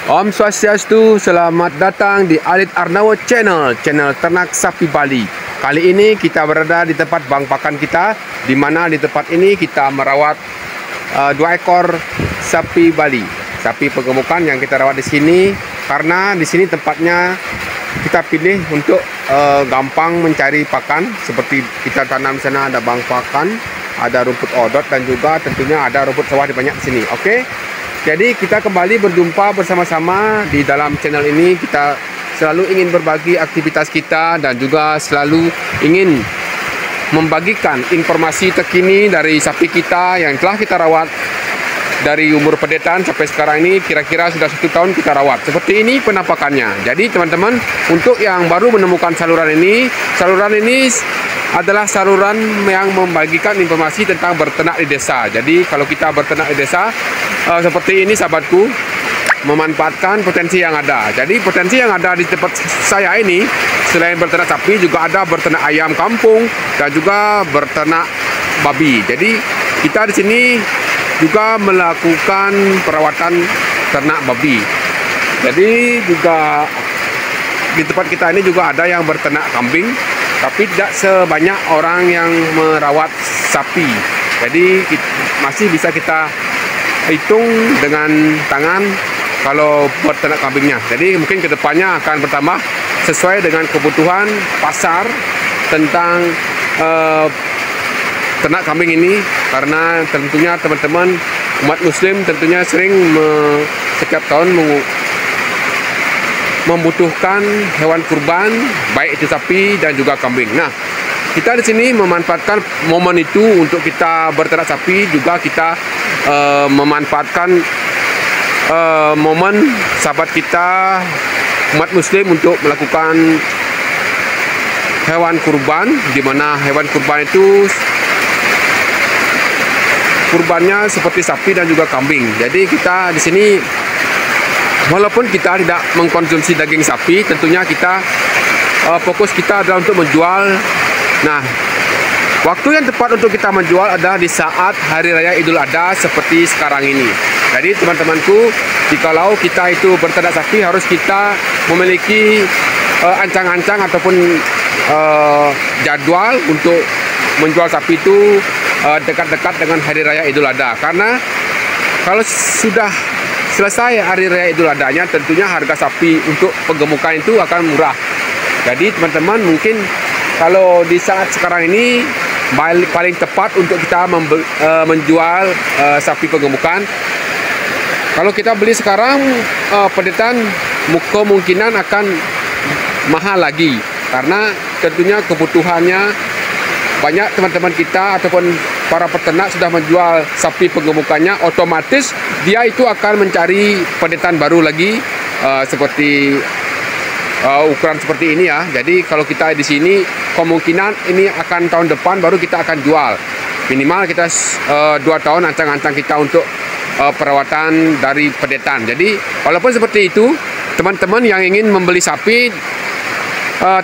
Om Swastiastu, selamat datang di Alit Arnawo Channel, channel ternak sapi Bali. Kali ini kita berada di tempat bang pakan kita, di mana di tempat ini kita merawat 2 ekor sapi Bali, sapi penggemukan yang kita rawat di sini karena di sini tempatnya kita pilih untuk gampang mencari pakan. Seperti kita tanam di sana ada bang pakan, ada rumput odot dan juga tentunya ada rumput sawah di banyak di sini. Oke. Jadi kita kembali berjumpa bersama-sama di dalam channel ini. Kita selalu ingin berbagi aktivitas kita dan juga selalu ingin membagikan informasi terkini dari sapi kita yang telah kita rawat dari umur pedetan sampai sekarang ini kira-kira sudah 1 tahun kita rawat. Seperti ini penampakannya. Jadi teman-teman, untuk yang baru menemukan saluran ini adalah saluran yang membagikan informasi tentang berternak di desa. Jadi kalau kita berternak di desa seperti ini sahabatku, memanfaatkan potensi yang ada. Jadi potensi yang ada di tempat saya ini selain berternak sapi juga ada berternak ayam kampung dan juga berternak babi. Jadi kita di sini juga melakukan perawatan ternak babi. Jadi juga di tempat kita ini juga ada yang berternak kambing, tapi tidak sebanyak orang yang merawat sapi. Jadi masih bisa kita hitung dengan tangan kalau berternak kambingnya. Jadi mungkin kedepannya akan bertambah sesuai dengan kebutuhan pasar tentang ternak kambing ini, karena tentunya teman-teman umat muslim tentunya sering setiap tahun membutuhkan hewan kurban, baik itu sapi dan juga kambing. Nah, kita di sini memanfaatkan momen itu untuk kita berternak sapi, juga kita memanfaatkan momen sahabat kita umat muslim untuk melakukan hewan kurban, di mana hewan kurban itu kurbannya seperti sapi dan juga kambing. Jadi kita di sini walaupun kita tidak mengkonsumsi daging sapi, tentunya kita fokus kita adalah untuk menjual. Nah, waktu yang tepat untuk kita menjual adalah di saat Hari Raya Idul Adha seperti sekarang ini. Jadi teman-temanku, jikalau kita itu berternak sapi, harus kita memiliki ancang-ancang ataupun jadwal untuk menjual sapi itu dekat-dekat dengan Hari Raya Idul Adha. Karena kalau sudah selesai Hari Raya Idul Adha-nya, tentunya harga sapi untuk penggemukan itu akan murah. Jadi teman-teman, mungkin kalau di saat sekarang ini paling tepat untuk kita menjual sapi penggemukan. Kalau kita beli sekarang pedetan kemungkinan akan mahal lagi, karena tentunya kebutuhannya banyak. Teman-teman kita ataupun para peternak sudah menjual sapi penggemukannya, otomatis dia itu akan mencari pedetan baru lagi seperti ukuran seperti ini ya. Jadi kalau kita di sini kemungkinan ini akan tahun depan baru kita akan jual. Minimal kita 2 tahun ancang-ancang kita untuk perawatan dari pedetan. Jadi walaupun seperti itu, teman-teman yang ingin membeli sapi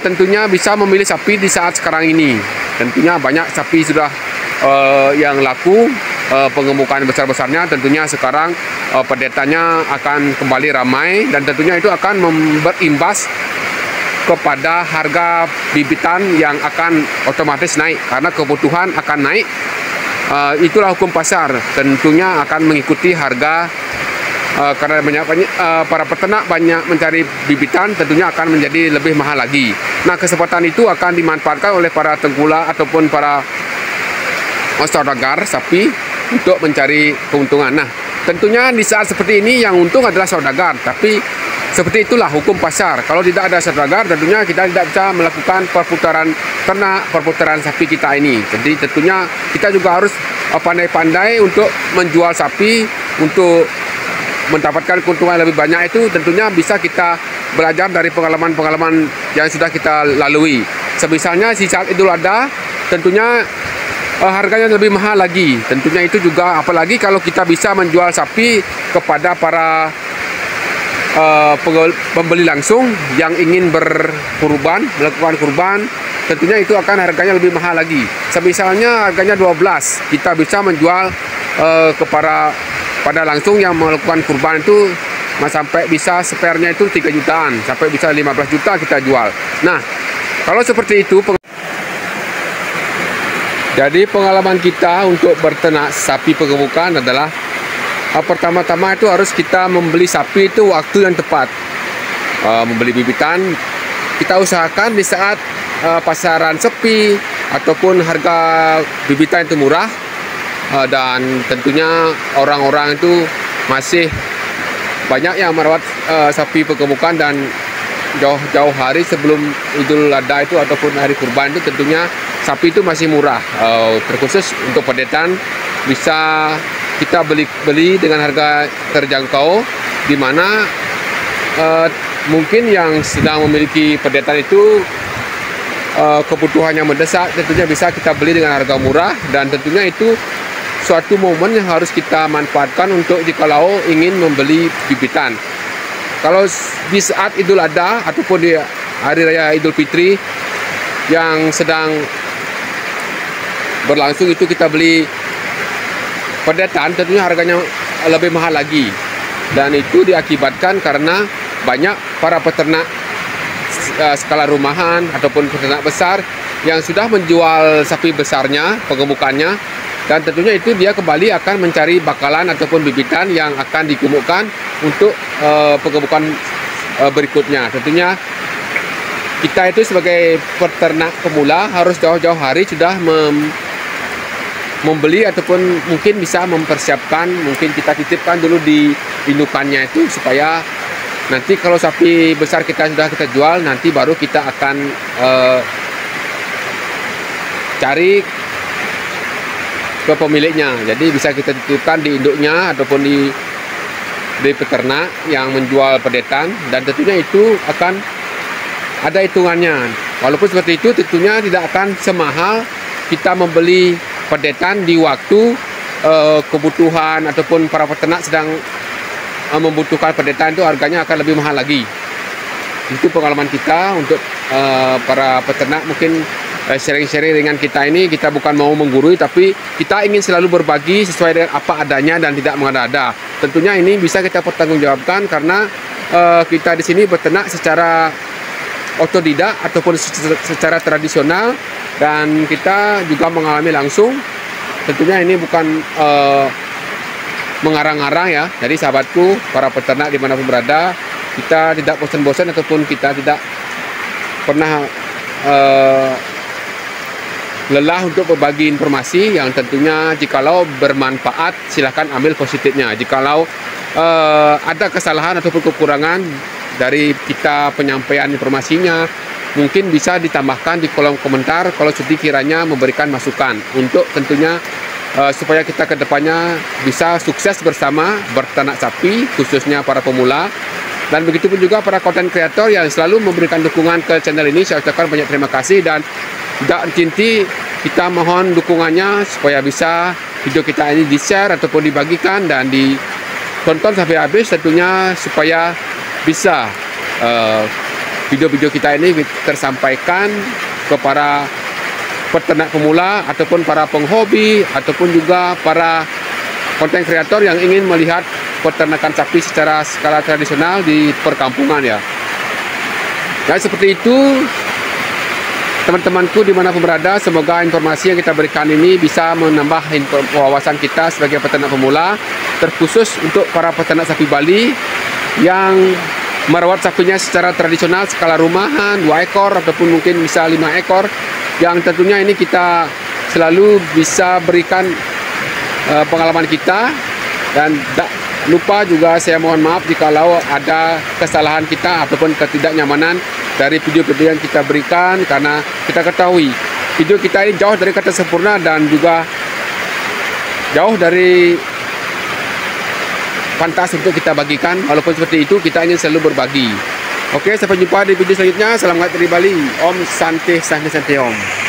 tentunya bisa memilih sapi di saat sekarang ini. Tentunya banyak sapi sudah yang laku, penggemukan besar-besarnya. Tentunya sekarang pedetannya akan kembali ramai dan tentunya itu akan berimbas kepada harga bibitan yang akan otomatis naik, karena kebutuhan akan naik. Itulah hukum pasar, tentunya akan mengikuti harga. Karena para peternak banyak mencari bibitan, tentunya akan menjadi lebih mahal lagi. Nah, kesempatan itu akan dimanfaatkan oleh para tengkulak ataupun para saudagar sapi untuk mencari keuntungan. Nah, tentunya di saat seperti ini yang untung adalah saudagar, tapi seperti itulah hukum pasar. Kalau tidak ada saudagar, tentunya kita tidak bisa melakukan perputaran ternak, perputaran sapi kita ini. Jadi tentunya kita juga harus pandai-pandai untuk menjual sapi untuk mendapatkan keuntungan lebih banyak. Itu tentunya bisa kita belajar dari pengalaman-pengalaman yang sudah kita lalui. Semisalnya di saat Idul Adha, tentunya harganya lebih mahal lagi. Tentunya itu juga apalagi kalau kita bisa menjual sapi kepada para pembeli langsung yang ingin berkurban, melakukan kurban, tentunya itu akan harganya lebih mahal lagi. Semisalnya harganya 12, kita bisa menjual kepada pada langsung yang melakukan kurban itu sampai bisa spare-nya itu 3 jutaan, sampai bisa 15 juta kita jual. Nah, kalau seperti itu, jadi pengalaman kita untuk berternak sapi penggemukan adalah pertama-tama itu harus kita membeli sapi itu waktu yang tepat. Membeli bibitan, kita usahakan di saat pasaran sepi ataupun harga bibitan itu murah, dan tentunya orang-orang itu masih banyak yang merawat sapi penggemukan, dan jauh-jauh hari sebelum Idul Adha itu ataupun hari kurban itu tentunya sapi itu masih murah. Terkhusus untuk pedetan bisa kita beli dengan harga terjangkau, di mana mungkin yang sedang memiliki pedetan itu kebutuhannya mendesak, tentunya bisa kita beli dengan harga murah, dan tentunya itu suatu momen yang harus kita manfaatkan untuk jikalau ingin membeli bibitan. Kalau di saat Idul Adha ataupun di Hari Raya Idul Fitri yang sedang berlangsung itu kita beli pedetan, tentunya harganya lebih mahal lagi. Dan itu diakibatkan karena banyak para peternak skala rumahan ataupun peternak besar yang sudah menjual sapi besarnya, penggemukannya, dan tentunya itu dia kembali akan mencari bakalan ataupun bibitan yang akan digemukkan untuk penggemukan berikutnya. Tentunya kita itu sebagai peternak pemula harus jauh-jauh hari sudah membeli ataupun mungkin bisa mempersiapkan, mungkin kita titipkan dulu di indukannya itu, supaya nanti kalau sapi besar kita sudah kita jual, nanti baru kita akan cari ke pemiliknya. Jadi bisa kita titipkan di induknya ataupun di peternak yang menjual pedetan, dan tentunya itu akan ada hitungannya. Walaupun seperti itu, tentunya tidak akan semahal kita membeli pedetan di waktu kebutuhan ataupun para peternak sedang membutuhkan pedetan, itu harganya akan lebih mahal lagi. Itu pengalaman kita untuk para peternak. Mungkin sharing-sharing dengan kita ini, kita bukan mau menggurui, tapi kita ingin selalu berbagi sesuai dengan apa adanya dan tidak mengada-ada. Tentunya ini bisa kita pertanggungjawabkan karena kita di sini beternak secara otodidak ataupun secara tradisional, dan kita juga mengalami langsung. Tentunya ini bukan mengarang-arang ya. Jadi sahabatku, para peternak dimanapun berada, kita tidak bosan-bosan ataupun kita tidak pernah lelah untuk berbagi informasi yang tentunya jikalau bermanfaat silahkan ambil positifnya. Jikalau ada kesalahan ataupun kekurangan dari kita penyampaian informasinya, mungkin bisa ditambahkan di kolom komentar kalau sekiranya memberikan masukan untuk tentunya supaya kita kedepannya bisa sukses bersama berternak sapi, khususnya para pemula. Dan begitu pun juga para konten kreator yang selalu memberikan dukungan ke channel ini. Saya ucapkan banyak terima kasih, dan tidak cinti kita mohon dukungannya supaya bisa video kita ini di-share ataupun dibagikan dan ditonton sampai habis, tentunya supaya bisa video-video kita ini tersampaikan ke para peternak pemula ataupun para penghobi ataupun juga para konten kreator yang ingin melihat peternakan sapi secara skala tradisional di perkampungan ya. Dan seperti itu teman-temanku dimanapun berada, semoga informasi yang kita berikan ini bisa menambah wawasan kita sebagai peternak pemula, terkhusus untuk para peternak sapi Bali yang merawat sapinya secara tradisional skala rumahan 2 ekor ataupun mungkin bisa 5 ekor, yang tentunya ini kita selalu bisa berikan pengalaman kita. Dan tak lupa juga saya mohon maaf jikalau ada kesalahan kita ataupun ketidaknyamanan dari video-video yang kita berikan, karena kita ketahui video kita ini jauh dari kata sempurna dan juga jauh dari pantas untuk kita bagikan. Walaupun seperti itu, kita ingin selalu berbagi. Oke, sampai jumpa di video selanjutnya. Salam hangat dari Bali. Om Santi Santi Santi Om.